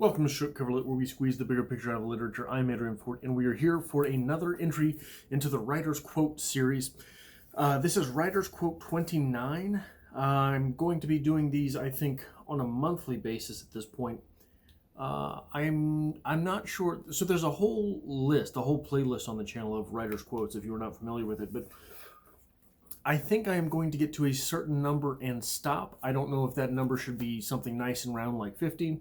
Welcome to Strip Cover Lit, where we squeeze the bigger picture out of literature. I'm Adrian Fort, and we are here for another entry into the Writer's Quote series. This is Writer's Quote 29. I'm going to be doing these, I think, on a monthly basis at this point. I'm not sure. So there's a whole list, a whole playlist on the channel of Writer's Quotes, if you are not familiar with it, but I think I am going to get to a certain number and stop. I don't know if that number should be something nice and round like 50,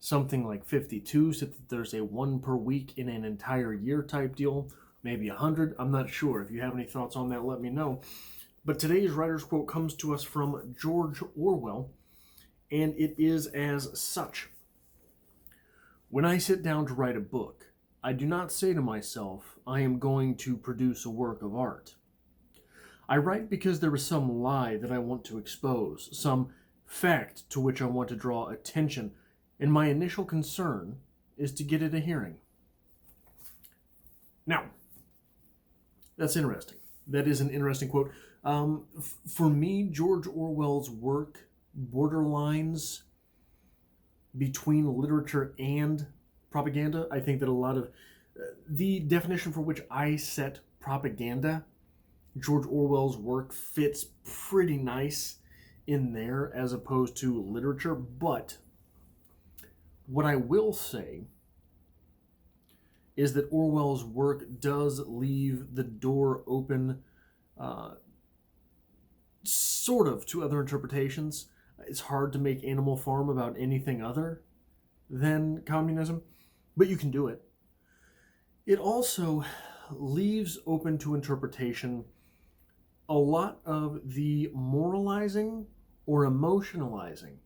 something like 52, so that there's a one per week in an entire year type deal, maybe 100. I'm not sure. If you have any thoughts on that, let me know. But today's writer's quote comes to us from George Orwell, and it is as such. When I sit down to write a book, I do not say to myself, I am going to produce a work of art. I write because there is some lie that I want to expose, some fact to which I want to draw attention, and my initial concern is to get it a hearing. Now, that's interesting. That is an interesting quote. For me, George Orwell's work borderlines between literature and propaganda. I think that a lot of the definition for which I set propaganda, George Orwell's work fits pretty nice in there as opposed to literature. But what I will say is that Orwell's work does leave the door open sort of to other interpretations. It's hard to make Animal Farm about anything other than communism, but you can do it. It also leaves open to interpretation a lot of the moralizing or emotionalizing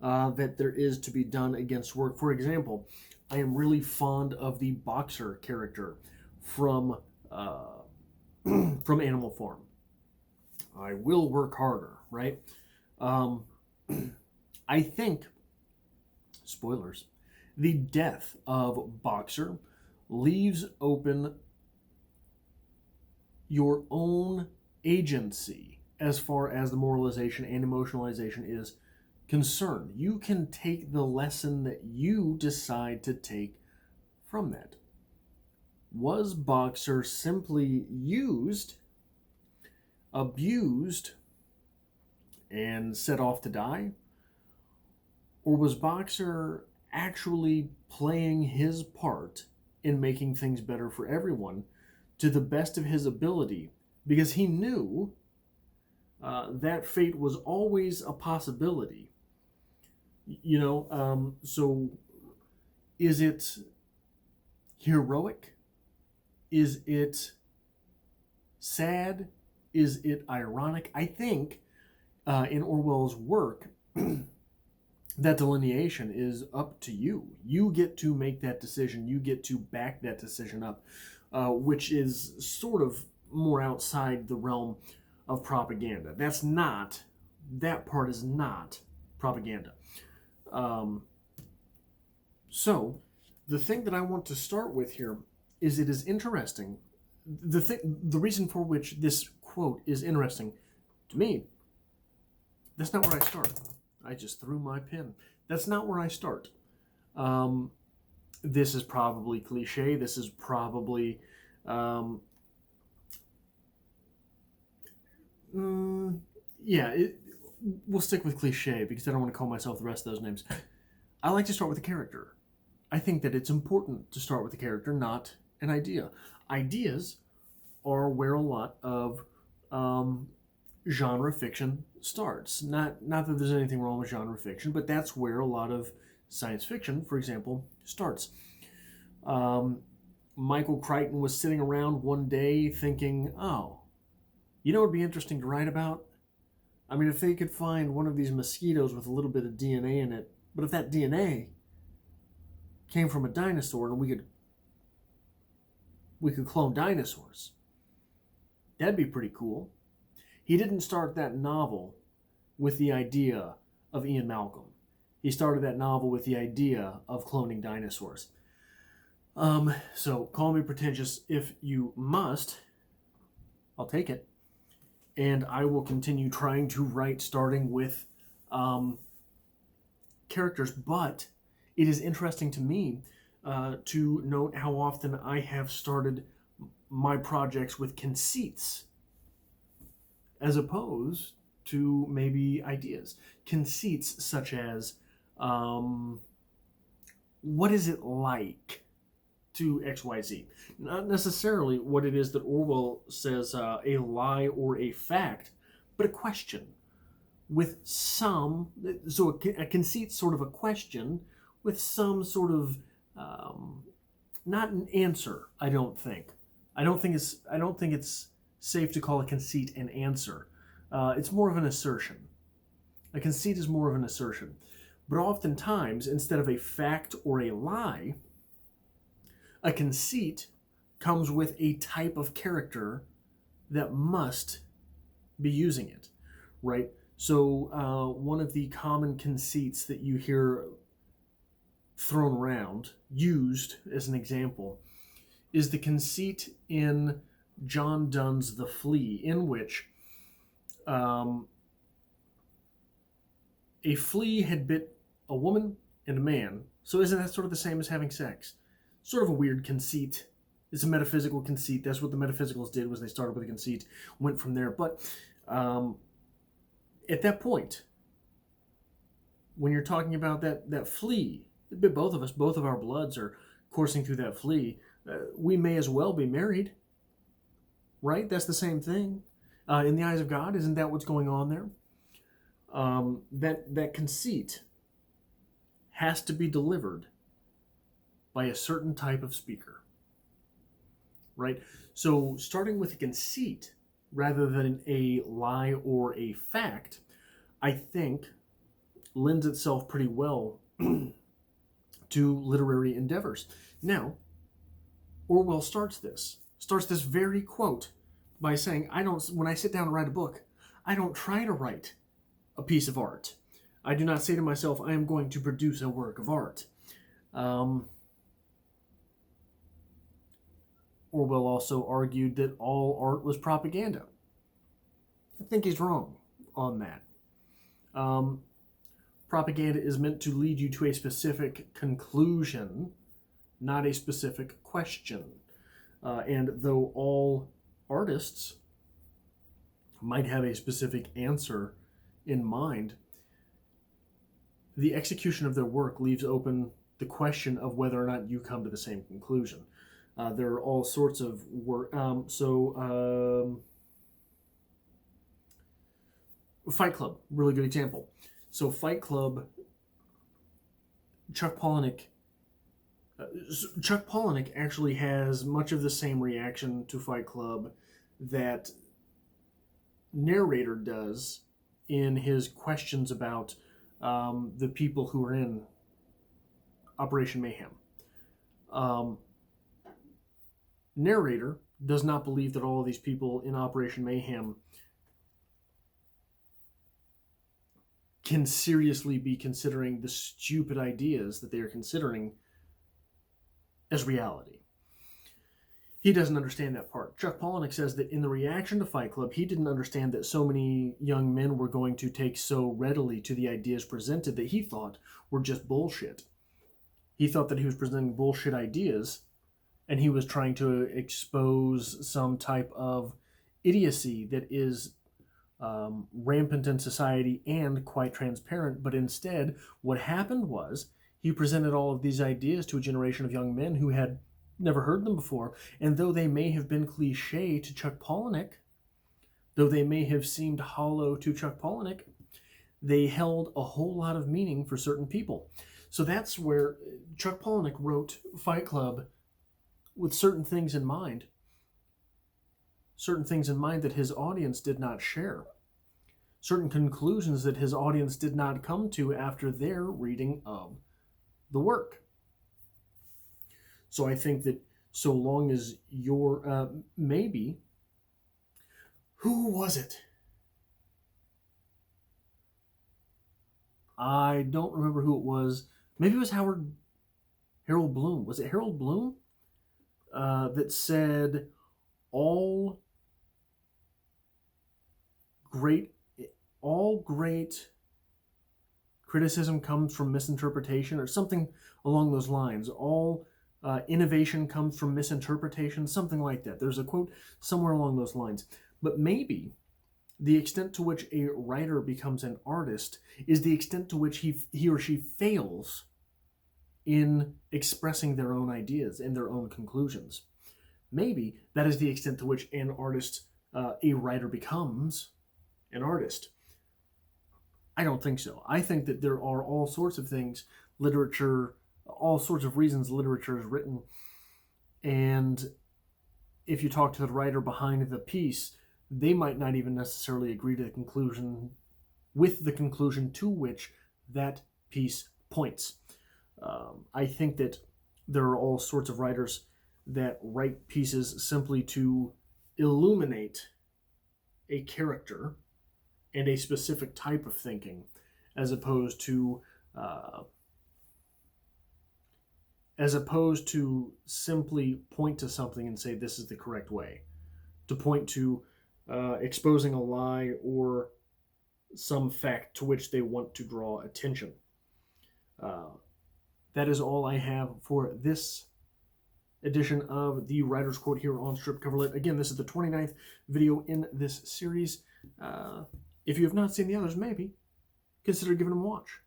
that there is to be done against work. For example, I am really fond of the boxer character from from Animal Farm. I will work harder, right? I think, spoilers, the death of Boxer leaves open your own agency as far as the moralization and emotionalization is concerned. You can take the lesson that you decide to take from that. Was Boxer simply used, abused, and set off to die? Or was Boxer actually playing his part in making things better for everyone to the best of his ability? Because he knew that fate was always a possibility. So is it heroic? Is it sad? Is it ironic? I think in Orwell's work, that delineation is up to you. You get to make that decision. You get to back that decision up, which is sort of more outside the realm of propaganda. That part is not propaganda. So the thing that I want to start with here is it is interesting. The reason for which this quote is interesting to me, that's not where I start. I just threw my pen. That's not where I start. This is probably cliche. This is probably we'll stick with cliche because I don't want to call myself the rest of those names. I like to start with a character. I think that it's important to start with a character, not an idea. Ideas are where a lot of genre fiction starts. Not that there's anything wrong with genre fiction, but that's where a lot of science fiction, for example, starts. Michael Crichton was sitting around one day thinking, oh, you know what would be interesting to write about? I mean, if they could find one of these mosquitoes with a little bit of DNA in it, but if that DNA came from a dinosaur and we could clone dinosaurs, that'd be pretty cool. He didn't start that novel with the idea of Ian Malcolm. He started that novel with the idea of cloning dinosaurs. So call me pretentious if you must. I'll take it. And I will continue trying to write starting with characters. But it is interesting to me to note how often I have started my projects with conceits as opposed to maybe ideas. Conceits such as, what is it like to XYZ? Not necessarily what it is that Orwell says a lie or a fact, but a question with some, so a conceit, sort of a question with some sort of, not an answer. I don't think it's safe to call a conceit an answer. It's more of an assertion. A conceit is more of an assertion. But oftentimes, instead of a fact or a lie, a conceit comes with a type of character that must be using it, right? So one of the common conceits that you hear thrown around, used as an example, is the conceit in John Donne's The Flea, in which a flea had bit a woman and a man. So isn't that sort of the same as having sex? Sort of a weird conceit. It's a metaphysical conceit. That's what the metaphysicals did, was they started with a conceit, went from there. But at that point, when you're talking about that flea, it bit both of us, both of our bloods are coursing through that flea, we may as well be married, right? That's the same thing. In the eyes of God, isn't that what's going on there? That conceit has to be delivered by a certain type of speaker, right? So starting with a conceit rather than a lie or a fact, I think lends itself pretty well to literary endeavors. Now, Orwell starts this very quote by saying, when I sit down and write a book, I don't try to write a piece of art. I do not say to myself, I am going to produce a work of art. Orwell also argued that all art was propaganda. I think he's wrong on that. Propaganda is meant to lead you to a specific conclusion, not a specific question. And though all artists might have a specific answer in mind, the execution of their work leaves open the question of whether or not you come to the same conclusion. There are all sorts of work. Fight Club, really good example. So Fight Club, Chuck Palahniuk actually has much of the same reaction to Fight Club that narrator does in his questions about the people who are in Operation Mayhem. Narrator does not believe that all of these people in Operation Mayhem can seriously be considering the stupid ideas that they are considering as reality. He doesn't understand that part. Chuck Palahniuk says that in the reaction to Fight Club, he didn't understand that so many young men were going to take so readily to the ideas presented that he thought were just bullshit. He thought that he was presenting bullshit ideas, and he was trying to expose some type of idiocy that is rampant in society and quite transparent. But instead, what happened was he presented all of these ideas to a generation of young men who had never heard them before. And though they may have been cliche to Chuck Palahniuk, though they may have seemed hollow to Chuck Palahniuk, they held a whole lot of meaning for certain people. So that's where Chuck Palahniuk wrote Fight Club with certain things in mind that his audience did not share, certain conclusions that his audience did not come to after their reading of the work. So I think that so long as you're, maybe, who was it? I don't remember who it was. Maybe it was Harold Bloom. Was it Harold Bloom? That said, all great criticism comes from misinterpretation, or something along those lines. All innovation comes from misinterpretation, something like that. There's a quote somewhere along those lines. But maybe the extent to which a writer becomes an artist is the extent to which he or she fails in expressing their own ideas and their own conclusions. Maybe that is the extent to which an artist, a writer, becomes an artist. I don't think so. I think that there are all sorts of things, literature, all sorts of reasons literature is written, and if you talk to the writer behind the piece, they might not even necessarily agree to the conclusion, with the conclusion to which that piece points. I think that there are all sorts of writers that write pieces simply to illuminate a character and a specific type of thinking, as opposed to simply point to something and say this is the correct way, to point to exposing a lie or some fact to which they want to draw attention. That is all I have for this edition of the Writer's Quote here on Strip Coverlet. Again, this is the 29th video in this series. If you have not seen the others, maybe consider giving them a watch.